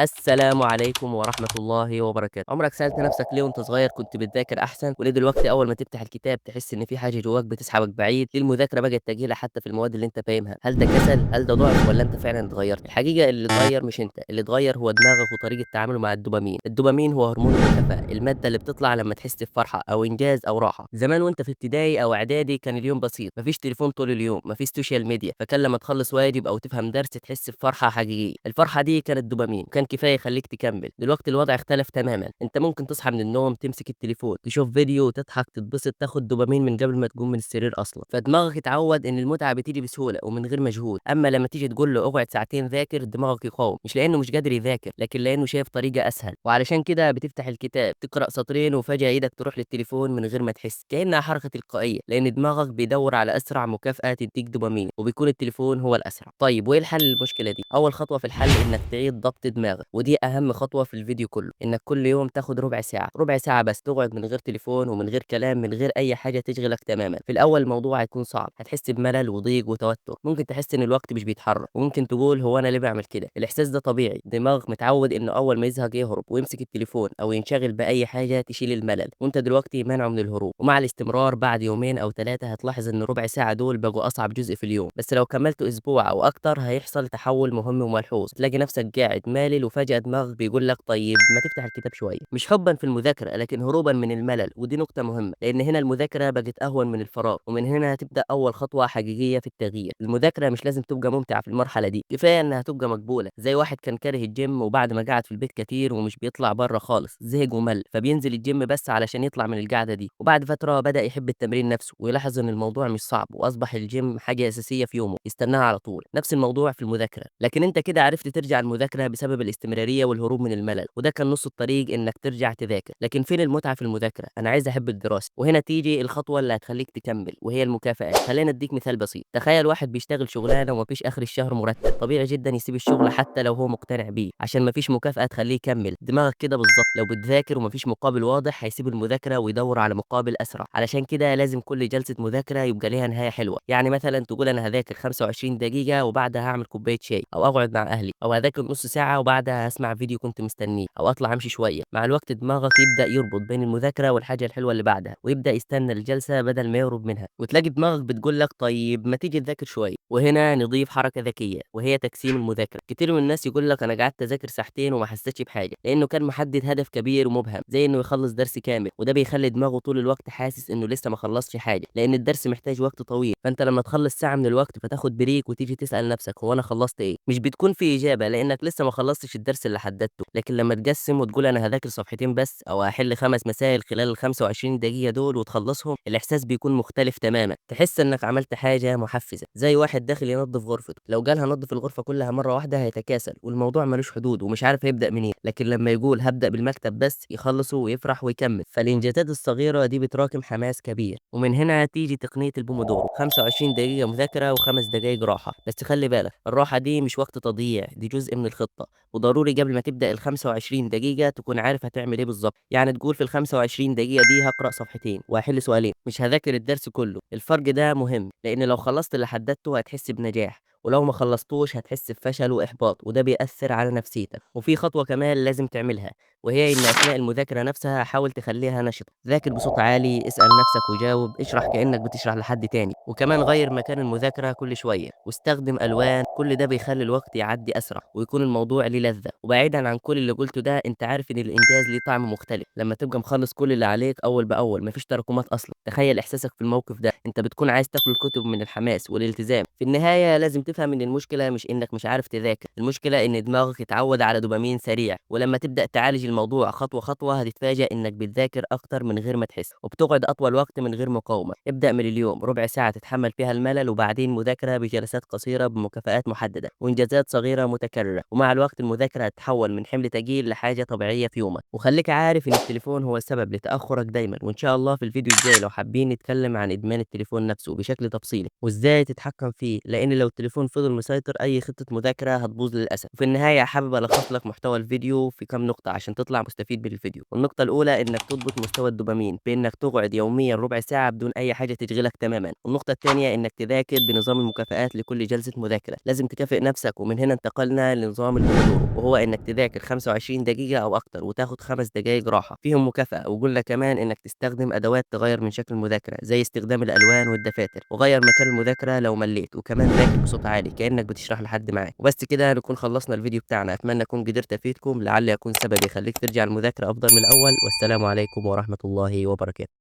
السلام عليكم ورحمة الله وبركاته. عمرك سألت نفسك ليه وانت صغير كنت بتذاكر أحسن، وليه دلوقتي أول ما تفتح الكتاب تحس إن في حاجة جواك بتسحبك بعيد؟ ليه المذاكرة بقت تقيلة حتى في المواد اللي انت فاهمها؟ هل ده كسل؟ هل ده ضعف؟ ولا انت فعلا اتغيرت؟ الحقيقة اللي اتغير مش انت، اللي اتغير هو دماغك وطريقة تعامله مع الدوبامين. الدوبامين هو هرمون المكافأة، المادة اللي بتطلع لما تحس بفرحة أو إنجاز أو راحة. زمان وانت في ابتدائي أو إعدادي كان اليوم بسيط، مفيش تليفون طول اليوم، مفيش سوشيال ميديا، فكان لما تخلص واجب أو تفهم درس تحس بفرحة حقيقية. الفرحة دي كانت دوبامين وكان كفاية يخليك تكمل. دلوقتي الوضع اختلف تماما، انت ممكن تصحى من النوم تمسك التليفون تشوف فيديو تضحك تتبسط تاخد دوبامين من قبل ما تقوم من السرير اصلا. فدماغك اتعود ان المتعه بتيجي بسهوله ومن غير مجهود. اما لما تيجي تقول له اقعد ساعتين ذاكر دماغك يقاوم، مش لانه مش قادر يذاكر لكن لانه شايف طريقه اسهل. وعلشان كده بتفتح الكتاب تقرا سطرين وفجاه ايدك تروح للتليفون من غير ما تحس، كانها حركه تلقائيه، لان دماغك بيدور على اسرع مكافاه تديك دوبامين وبيكون التليفون هو الاسرع. طيب وايه الحل للمشكله دي؟ اول خطوه في الحل انك تعيد ضبط دماغك، ودي اهم خطوه في الفيديو كله. انك كل يوم تاخد ربع ساعه، ربع ساعه بس تقعد من غير تليفون ومن غير كلام، من غير اي حاجه تشغلك تماما. في الاول الموضوع هيكون صعب، هتحس بملل وضيق وتوتر، ممكن تحس ان الوقت مش بيتحرك، وممكن تقول هو انا ليه بعمل كده. الاحساس ده طبيعي، دماغك متعود انه اول ما يزهق يهرب ويمسك التليفون او ينشغل باي حاجه تشيل الملل، وانت دلوقتي مانعه من الهروب. ومع الاستمرار بعد يومين او ثلاثه هتلاحظ ان ربع ساعه دول بقوا اصعب جزء في اليوم. بس لو كملتوا اسبوع او اكتر هيحصل تحول مهم وملحوظ، تلاقي نفسك قاعد مالل وفجاه دماغك بيقول لك طيب ما تفتح الكتاب شويه. مش حبا في المذاكره لكن هروبا من الملل، ودي نقطه مهمه لان هنا المذاكره بقت اهون من الفراغ. ومن هنا هتبدا اول خطوه حقيقيه في التغيير. المذاكره مش لازم تبقى ممتعه في المرحله دي، كفايه انها تبقى مقبوله. زي واحد كان كاره الجيم وبعد ما قعد في البيت كتير ومش بيطلع بره خالص زهق ومل، فبينزل الجيم بس علشان يطلع من القعده دي. وبعد فتره بدا يحب التمرين نفسه ويلاحظ ان الموضوع مش صعب، واصبح الجيم حاجه اساسيه في يومه يستناها على طول. نفس الموضوع في المذاكره، لكن انت كده عرفت ترجع المذاكره بسبب الاستمراريه والهروب من الملل، وده كان نص الطريق انك ترجع تذاكر. لكن فين المتعه في المذاكره؟ انا عايز احب الدراسه، وهنا تيجي الخطوه اللي هتخليك تكمل وهي المكافآت. خلينا اديك مثال بسيط. تخيل واحد بيشتغل شغلانه ومفيش اخر الشهر مرتب، طبيعي جدا يسيب الشغل حتى لو هو مقتنع بيه عشان مفيش مكافاه تخليه يكمل. دماغك كده بالظبط، لو بتذاكر ومفيش مقابل واضح هيسيب المذاكره ويدور على مقابل اسرع. علشان كده لازم كل جلسه مذاكره يبقى ليها نهايه حلوه. يعني مثلا تقول انا هذاكر 25 دقيقه وبعدها هعمل كوبايه شاي، او اقعد مع اهلي، او هذاكر نص ساعه وبعدها هسمع فيديو كنت مستنيه، او اطلع امشي شويه. مع الوقت دماغك يبدا يربط بين المذاكره والحاجه الحلوه اللي بعدها، ويبدا يستنى الجلسه بدل ما يهرب منها. وتلاقي دماغك بتقول لك طيب ما تيجي تذاكر شويه. وهنا نضيف حركه ذكيه وهي تقسيم المذاكره. كتير من الناس يقول لك انا قعدت اذاكر ساعتين وما حسيتش بحاجه، لانه كان محدد هدف كبير ومبهم زي انه يخلص درس كامل، وده بيخلي دماغه طول الوقت حاسس انه لسه ما خلصش حاجه، لان الدرس محتاج وقت طويل. فانت لما تخلص ساعه من الوقت فتاخد بريك وتيجي تسال نفسك هو انا خلصت ايه، مش بتكون في اجابه لانك لسه ما خلصتش الدرس اللي حددته. لكن لما تقسم وتقول انا هذاكر صفحتين بس، او هحل 5 مسائل خلال ال 25 دقيقه دول وتخلصهم، الاحساس بيكون مختلف تماما. تحس انك عملت حاجه محفزه، زي واحد داخل ينظف غرفته، لو قال هنظف الغرفه كلها مره واحده هيتكاسل والموضوع ملوش حدود ومش عارف يبدا منين. لكن لما يقول هبدا بالمكتب بس يخلصه ويفرح ويكمل. فالانجازات الصغيره دي بتراكم حماس كبير. ومن هنا تيجي تقنيه البومودورو، 25 دقيقه مذاكره وخمس دقائق راحه. بس خلي بالك الراحه دي مش وقت تضييع، دي جزء من الخطه. وضروري قبل ما تبدا ال 25 دقيقه تكون عارف هتعمل ايه بالظبط. يعني تقول في ال 25 دقيقه دي هقرا صفحتين واحل سؤالين، مش هذاكر الدرس كله. الفرق ده مهم لان لو خلصت اللي حددته هتحس بنجاح، ولو ما خلصتوش هتحس بفشل واحباط، وده بيأثر على نفسيتك. وفي خطوه كمان لازم تعملها، وهي ان اثناء المذاكره نفسها حاول تخليها نشطه. ذاكر بصوت عالي، اسال نفسك وجاوب، اشرح كانك بتشرح لحد تاني. وكمان غير مكان المذاكره كل شويه واستخدم الوان، كل ده بيخلي الوقت يعدي اسرع ويكون الموضوع ليه لذه. وبعيدا عن كل اللي قلته ده، انت عارف ان الانجاز ليه طعم مختلف لما تبقى مخلص كل اللي عليك اول باول، مفيش تراكمات اصلا. تخيل احساسك في الموقف ده، انت بتكون عايز تاكل الكتب من الحماس والالتزام. في النهايه لازم تفهم ان المشكله مش انك مش عارف تذاكر، المشكله ان دماغك اتعود على دوبامين سريع. ولما تبدا تعالج الموضوع خطوه خطوه هتتفاجئ انك بتذاكر اكتر من غير ما تحس، وبتقعد اطول وقت من غير مقاومه. ابدا من اليوم ربع ساعه تتحمل فيها الملل، وبعدين مذاكره بجلسات قصيره بمكافآت محدده وانجازات صغيره متكرره. ومع الوقت المذاكره هتتحول من حمل تقيل لحاجه طبيعيه في يومك. وخليك عارف ان التليفون هو السبب لتاخرك دايما. وان شاء الله في الفيديو الجاي لو وحابين نتكلم عن إدمان التليفون نفسه بشكل تفصيلي، وإزاي تتحكم فيه، لأن لو التليفون فضل مسيطر أي خطة مذاكرة هتبوظ للأسف. وفي النهاية حابب ألخص لك محتوى الفيديو في كام نقطة عشان تطلع مستفيد من الفيديو. والنقطة الأولى إنك تضبط مستوى الدوبامين بإنك تقعد يوميا ربع ساعة بدون أي حاجة تشغلك تماما. والنقطة التانية إنك تذاكر بنظام المكافآت لكل جلسة مذاكرة، لازم تكافئ نفسك. ومن هنا انتقلنا لنظام البومودورو، وهو إنك تذاكر 25 دقيقة أو أكتر وتاخد 5 دقايق راحة فيهم مكافأة. وقلنا كمان إنك تستخدم أدوات تغير من شكل المذاكرة زي استخدام الألوان والدفاتر، وغير مكان المذاكرة لو مليت. وكمان ذاكر بصوت عالي كأنك بتشرح لحد معاك. وبس كده نكون خلصنا الفيديو بتاعنا. أتمنى أكون قدرت أفيدكم، لعل يكون سبب يخليك ترجع المذاكرة أفضل من الأول. والسلام عليكم ورحمة الله وبركاته.